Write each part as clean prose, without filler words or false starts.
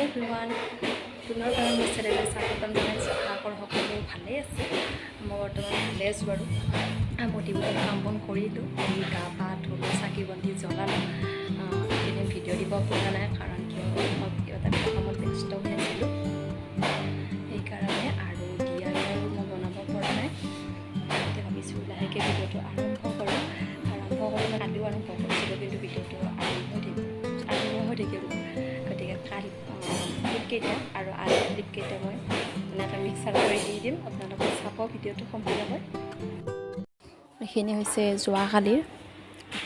everyone. পুনৰবাৰ মোৰ চেনেললৈ স্বাগতম জনাইছোঁ। আশা কৰোঁ সকলো ভালেই আছে। মই বৰ্তমান ভালে আছোঁ বাৰু। প্ৰতিদিনে কাম বন কৰিলোঁ, গা পা ধুলোঁ, চাকি বন্তি জ্বলালোঁ। এইকেইদিন ভিডিঅ' দিব পৰা নাই কাৰণ এটা কামত ব্যস্ত হৈ আছিলোঁ, সেইকাৰণে আৰু দিয়াৰো মই বনাব পৰা নাই। এতিয়া ভাবিছোঁ লাহেকৈ ভিডিঅ'টো আৰম্ভ কৰোঁ। মই কালিও আৰম্ভ কৰিছিলোঁ, কিন্তু ভিডিঅ'টো আৰম্ভ হৈ থাকিল। গতিকে কালি ক্লিপকেইটা আৰু আলু ক্লিপকেইটা মই এনেকৈ মিক্সাৰ কৰি দি দিম। আপোনালোকে চাব ভিডিঅ'টো সম্পূৰ্ণকৈ। এইখিনি হৈছে যোৱাকালিৰ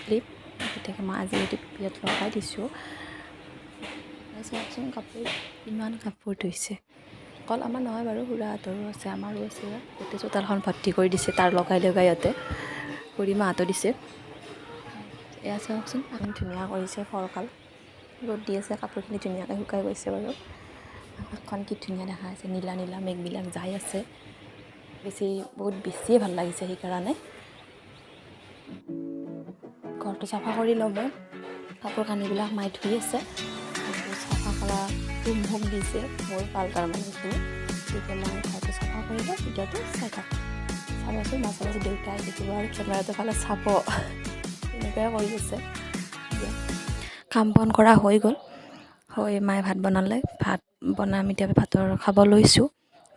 ক্লিপ, গতিকে মই আজি ভিডিঅ'ত লগাই দিছোঁ। চাওকচোন কাপোৰ, ইমান কাপোৰ ধুইছে। অকল আমাৰ নহয় বাৰু, খুৰাহঁতৰো আছে, আমাৰো আছে। গোটেই চোতালখন ভৰ্তি কৰি দিছে, তাৰ লগাই সিহঁতে খুৰীমাহঁতো দিছে। এয়া চাওকচোন, ধুনীয়া কৰিছে ফৰকাল। ৰ'দ দি আছে, কাপোৰখিনি ধুনীয়াকৈ শুকাই গৈছে বাৰু। আকাশখন কি ধুনীয়া দেখা আছে, নীলা নীলা মেঘবিলাক যাই আছে। বহুত বেছিয়ে ভাল লাগিছে। সেইকাৰণে ঘৰটো চাফা কৰি লওঁ মই। কাপোৰ কানিবিলাক মায়ে ধুই আছে, চাফা কৰা মোক দিছে মোৰ পাল্টাৰ মানুহখিনি। গতিকে মই ঘৰটো চাফা কৰি লওঁ, ভিডিঅ'টো চাই থাকোঁ। চাবচোন, মাজে মাজে দেউতাই দেখিব আৰু কেমেৰাটো ফালে চাব, এনেকুৱাই কৰি আছে। কাম বন কৰা হৈ গ'ল। মায়ে ভাত বনালে, ভাত বনাই আমি এতিয়া ভাতৰ খাব লৈছোঁ।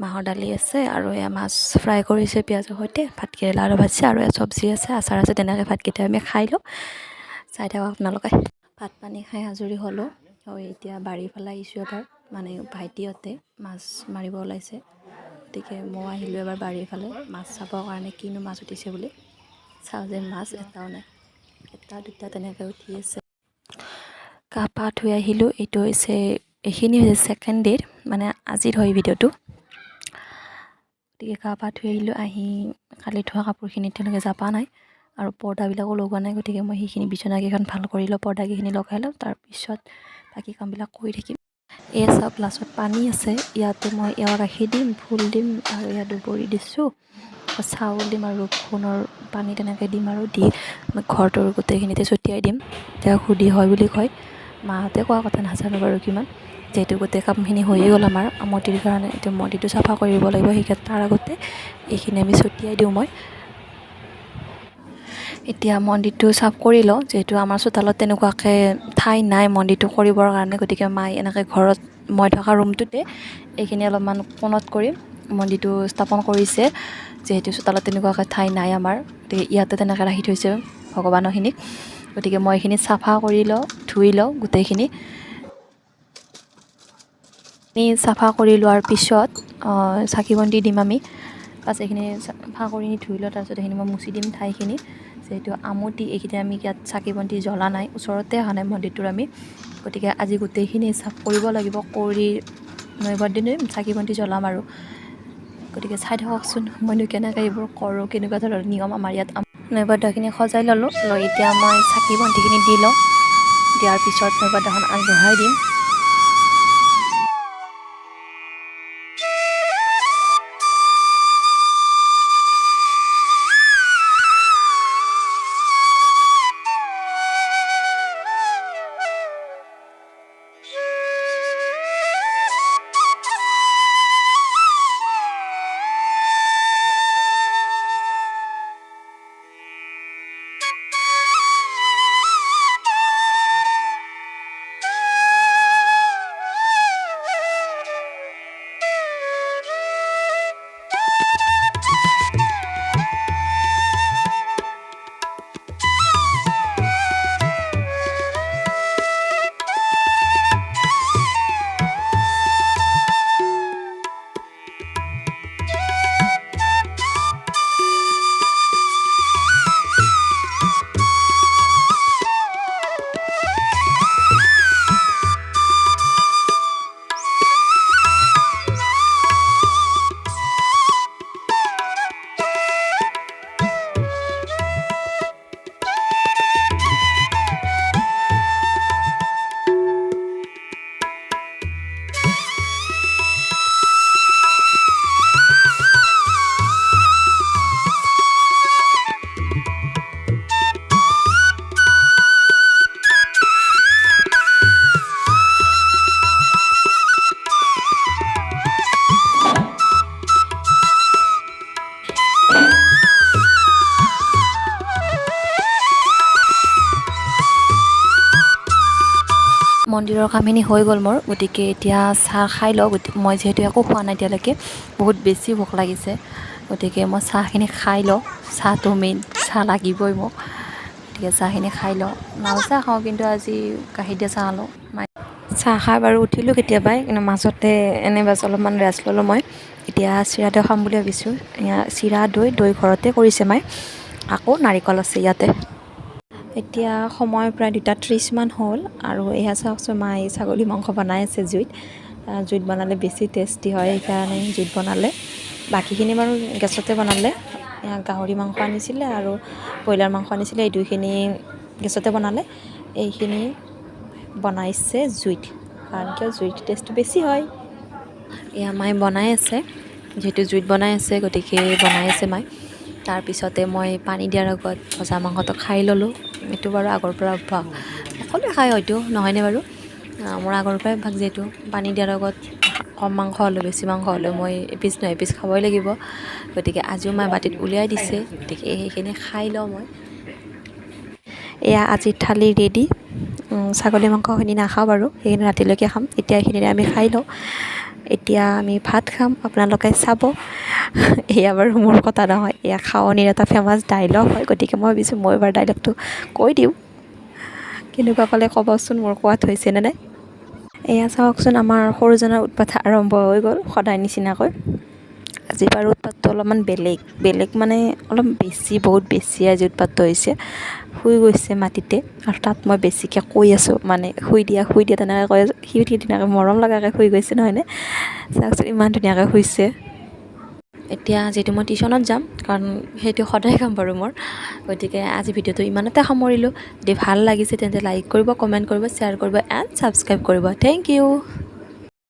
মাহৰ দালি আছে আৰু এয়া মাছ ফ্ৰাই কৰিছে পিঁয়াজৰ সৈতে, ভাতকেৰেলা আৰু ভাজিছে, আৰু এয়া চব্জি আছে, আচাৰ আছে। তেনেকৈ ভাতকেইটা আমি খাই লওঁ। চাই থাকক আপোনালোকে। ভাত পানী খাই আজৰি হ'লোঁ। এতিয়া বাৰীৰ ফালে আহিছোঁ এবাৰ, মানে ভাইটিহঁতে মাছ মাৰিব ওলাইছে। গতিকে মই আহিলোঁ এবাৰ বাৰীৰ ফালে মাছ চাবৰ কাৰণে, কিনো মাছ উঠিছে বুলি। চাওঁ যে মাছ এটাও নাই, এটা দুটা তেনেকৈ উঠি আছে। গা পা ধুই আহিলোঁ। এইখিনি হৈছে ছেকেণ্ড ডে'ৰ, মানে আজিৰ হয় ভিডিঅ'টো। গতিকে গা পা ধুই আহিলোঁ। আহি কালি ধোৱা কাপোৰখিনি তেওঁলোকে জাপা নাই আৰু পৰ্দাবিলাকো লগোৱা নাই। গতিকে মই সেইখিনি বিচনাকেইখন ভাল কৰি লওঁ, পৰ্দাকেইখিনি লগাই লওঁ, তাৰপিছত বাকী কামবিলাক কৰি থাকিম। এই চাওক, গ্লাছত পানী আছে, ইয়াতে মই এৱা গাখীৰ দিম, ফুল দিম, আৰু ইয়াত দুবৰি দিছোঁ, চাউল দিম আৰু সোণৰ পানী তেনেকৈ দিম, আৰু দি মই ঘৰটোৰ গোটেইখিনিতে ছটিয়াই দিম। এতিয়া সুধি হয় বুলি কয়, মাহঁতে কোৱা কথা নাজানো বাৰু কিমান। যিহেতু গোটেই কামখিনি হৈয়ে গ'ল আমাৰ আমতিৰ কাৰণে, এতিয়া মন্দিৰটো চাফা কৰিব লাগিব। সেইকাৰণে তাৰ আগতে এইখিনি আমি ছটিয়াই দিওঁ মই। এতিয়া মন্দিৰটো চাফ কৰি লওঁ, যিহেতু আমাৰ চোতালত তেনেকুৱাকৈ ঠাই নাই মন্দিৰটো কৰিবৰ কাৰণে। গতিকে মায়ে এনেকৈ ঘৰত মই থকা ৰুমটোতে এইখিনি অলপমান কোণত কৰি মন্দিৰটো স্থাপন কৰিছে, যিহেতু চোতালত তেনেকুৱাকৈ ঠাই নাই আমাৰ। গতিকে ইয়াতে তেনেকৈ ৰাখি থৈছে ভগৱানৰখিনিক। গতিকে মই এইখিনি চাফা কৰি লওঁ, ধুই লওঁ গোটেইখিনি। চাফা কৰি লোৱাৰ পিছত চাকি বন্তি দিম আমি। পাছ এইখিনি চাফা কৰি ধুই লওঁ, তাৰপিছত এইখিনি মই মুচি দিম ঠাইখিনি। যিহেতু আমতি, এইখিনি আমি ইয়াত চাকি বন্তি জ্বলা নাই, ওচৰতে অহা নাই মন্দিৰটোৰ আমি। গতিকে আজি গোটেইখিনি চাফ কৰিব লাগিব, কৰি নৈবদ্য দিম, চাকি বন্তি জ্বলাম আৰু। গতিকে চাই থাককচোন মইনো কেনেকৈ এইবোৰ কৰোঁ, কেনেকুৱা ধৰণৰ নিয়ম আমাৰ ইয়াত। নৈবদ্যখিনি সজাই ল'লোঁ, লৈ এতিয়া মই চাকি বন্তিখিনি দি লওঁ। দিয়াৰ পিছত নৈবদ্যখন আগবঢ়াই দিম। মন্দিৰৰ কামখিনি হৈ গ'ল মোৰ, গতিকে এতিয়া চাহ খাই লওঁ। মই যিহেতু একো খোৱা নাই এতিয়ালৈকে, বহুত বেছি ভোক লাগিছে, গতিকে মই চাহখিনি খাই লওঁ। চাহটো মেইন, চাহ লাগিবই মোক, গতিকে চাহখিনি খাই লওঁ। লাল চাহ খাওঁ, কিন্তু আজি গাখীৰ দিয়া চাহ খালোঁ। চাহ খাই বাৰু উঠিলোঁ কেতিয়াবাই, কিন্তু মাজতে বাছ অলপমান ৰেষ্ট ল'লোঁ মই। এতিয়া চিৰা দৈ খাম বুলি ভাবিছোঁ। চিৰা দৈ ঘৰতে কৰিছে মায়ে, আকৌ নাৰিকল আছে ইয়াতে। এতিয়া সময় প্ৰায় 2:30 মান হ'ল, আৰু এয়া চাওকচোন মায়ে ছাগলী মাংস বনাই আছে জুইত। জুইত বনালে বেছি টেষ্টি হয়, সেইকাৰণে জুইত বনালে। বাকীখিনি বাৰু গেছতে বনালে। গাহৰি মাংস আনিছিলে আৰু ব্ৰইলাৰ মাংস আনিছিলে, এই দুইখিনি গেছতে বনালে। এইখিনি বনাইছে জুইত, কাৰণ কিয় জুইত টেষ্টটো বেছি হয়। এয়া মায়ে বনাই আছে, যিহেতু জুইত বনাই আছে, গতিকে বনাই আছে মায়ে। তাৰপিছতে মই পানী দিয়াৰ আগত ভজা মাংসটো খাই ল'লোঁ। এইটো বাৰু আগৰ পৰা অভ্যাস, সকলোৱে খায় হয়তো, নহয়নে বাৰু? মোৰ আগৰ পৰাই অভ্যাস, যিহেতু পানী দিয়াৰ আগত কম মাংস হ'লেও বেছি মাংস হ'লেও মই এপিচ নহয় এপিচ খাবই লাগিব। গতিকে আজিও মায়ে বাতিত উলিয়াই দিছে, গতিকে সেইখিনি খাই লওঁ মই। এয়া আজিৰ থালি ৰেডি। ছাগলী মাংসখিনি নাখাওঁ বাৰু, সেইখিনি ৰাতিলৈকে খাম। এতিয়া এইখিনিৰে আমি খাই লওঁ। এতিয়া আমি ভাত খাম, আপোনালোকে চাব। এয়া বাৰু মোৰ কথা নহয়, এয়া খাৱনিৰ এটা ফেমাছ ডাইলগ হয়, গতিকে মই ভাবিছোঁ মই এবাৰ ডাইলগটো কৈ দিওঁ। কেনেকুৱা পালে ক'বচোন, মোৰ কোৱাত হৈছেনে নাই। এয়া চাওকচোন, আমাৰ সৰুজনৰ উৎপাত আৰম্ভ হৈ গ'ল সদায় নিচিনাকৈ। আজি বাৰু উৎপাতটো অলপমান বেলেগ মানে অলপ বেছি, বহুত বেছি আজি উৎপাতটো হৈছে। শুই গৈছে মাটিতে, আৰু তাত মই বেছিকৈ কৈ আছোঁ, মানে শুই দিয়া তেনেকৈ কৈ আছোঁ। সি ধুনীয়াকৈ মৰম লগাকৈ শুই গৈছে, নহয়নে? চাওকচোন ইমান ধুনীয়াকৈ শুইছে। এতিয়া যিহেতু মই টিউশ্যনত যাম, কাৰণ সেইটো সদায় কাম বাৰু মোৰ, গতিকে আজি ভিডিঅ'টো ইমানতে সামৰিলোঁ। যদি ভাল লাগিছে তেন্তে লাইক কৰিব, কমেণ্ট কৰিব, শ্বেয়াৰ কৰিব এণ্ড ছাবস্ক্ৰাইব কৰিব। Thank U.